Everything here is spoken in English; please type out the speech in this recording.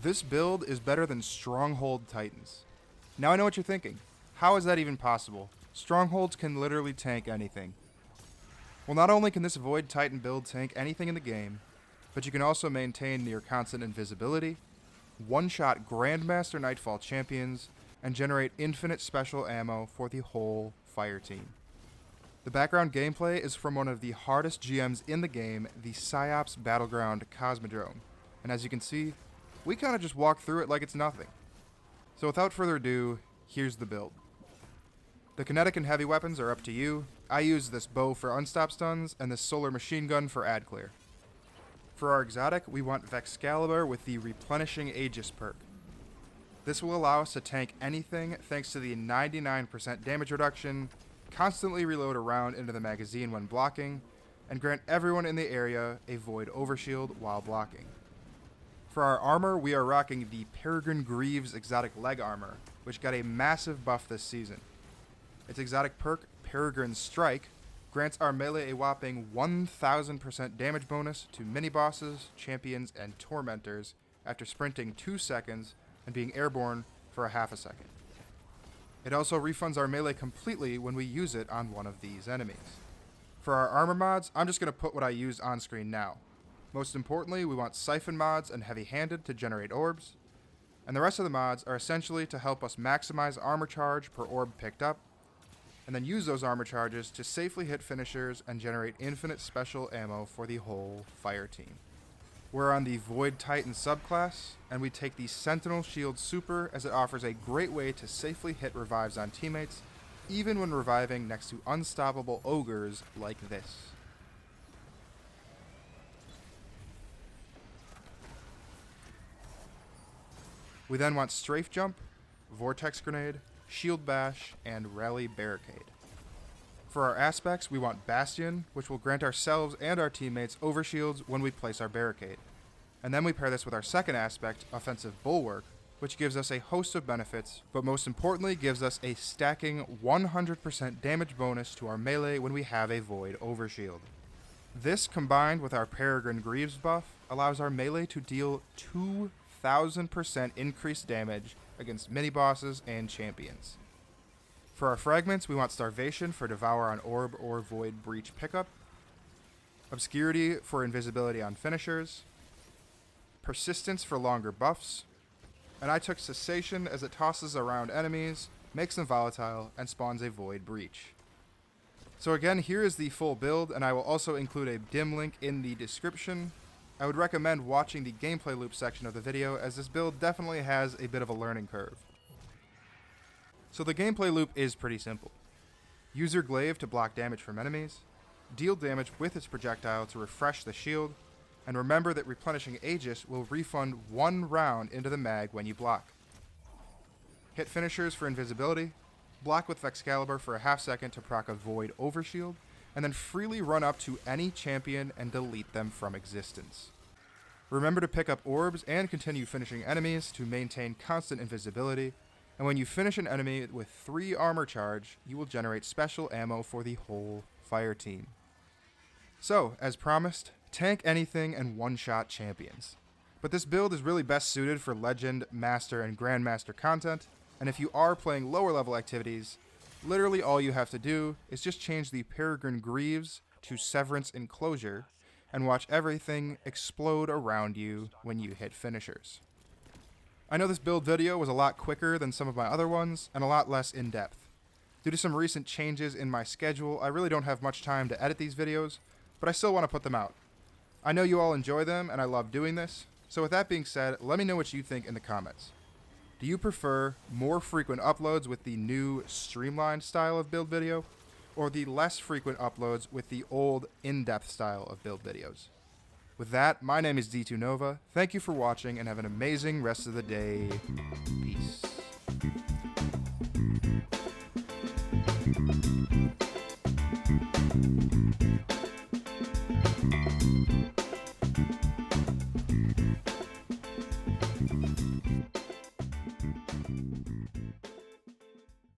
This build is better than Stronghold Titans. Now I know what you're thinking. How is that even possible? Strongholds can literally tank anything. Well, not only can this Void Titan build tank anything in the game, but you can also maintain near constant invisibility, one-shot grandmaster nightfall champions, and generate infinite special ammo for the whole fireteam. The background gameplay is from one of the hardest GMs in the game, the PsyOps Battleground Cosmodrome. And as you can see, we kind of just walk through it like it's nothing. So without further ado, here's the build. The kinetic and heavy weapons are up to you. I use this bow for unstop stuns and this solar machine gun for ad clear. For our exotic, we want Vexcalibur with the replenishing Aegis perk. This will allow us to tank anything thanks to the 99% damage reduction, constantly reload a round into the magazine when blocking, and grant everyone in the area a void overshield while blocking. For our armor, we are rocking the Peregrine Greaves exotic leg armor, which got a massive buff this season. Its exotic perk, Peregrine Strike, grants our melee a whopping 1000% damage bonus to mini-bosses, champions, and tormentors after sprinting 2 seconds and being airborne for a half a second. It also refunds our melee completely when we use it on one of these enemies. For our armor mods, I'm just going to put what I used on screen now. Most importantly, we want Siphon mods and Heavy-Handed to generate orbs, and the rest of the mods are essentially to help us maximize armor charge per orb picked up, and then use those armor charges to safely hit finishers and generate infinite special ammo for the whole fire team. We're on the Void Titan subclass, and we take the Sentinel Shield Super as it offers a great way to safely hit revives on teammates, even when reviving next to unstoppable ogres like this. We then want Strafe Jump, Vortex Grenade, Shield Bash, and Rally Barricade. For our aspects, we want Bastion, which will grant ourselves and our teammates overshields when we place our barricade. And then we pair this with our second aspect, Offensive Bulwark, which gives us a host of benefits, but most importantly gives us a stacking 100% damage bonus to our melee when we have a Void Overshield. This, combined with our Peregrine Greaves buff, allows our melee to deal 2000% increased damage against mini-bosses and champions. For our fragments, we want Starvation for Devour on Orb or Void Breach pickup, Obscurity for invisibility on finishers, Persistence for longer buffs, and I took Cessation as it tosses around enemies, makes them volatile, and spawns a Void Breach. So again, here is the full build, and I will also include a dim link in the description. I would recommend watching the gameplay loop section of the video, as this build definitely has a bit of a learning curve. So the gameplay loop is pretty simple. Use your glaive to block damage from enemies, deal damage with its projectile to refresh the shield, and remember that replenishing Aegis will refund 1 round into the mag when you block. Hit finishers for invisibility, block with Vexcalibur for a half second to proc a Void Overshield, and then freely run up to any champion and delete them from existence. Remember to pick up orbs and continue finishing enemies to maintain constant invisibility, and when you finish an enemy with 3 armor charge, you will generate special ammo for the whole fire team. So, as promised, tank anything and one-shot champions. But this build is really best suited for Legend, Master, and Grandmaster content, and if you are playing lower level activities, literally all you have to do is just change the Peregrine Greaves to Severance Enclosure, and watch everything explode around you when you hit finishers. I know this build video was a lot quicker than some of my other ones, and a lot less in-depth. Due to some recent changes in my schedule, I really don't have much time to edit these videos, but I still want to put them out. I know you all enjoy them, and I love doing this, so with that being said, let me know what you think in the comments. Do you prefer more frequent uploads with the new streamlined style of build video, or the less frequent uploads with the old in-depth style of build videos? With that, my name is D2Nova. Thank you for watching and have an amazing rest of the day. Peace.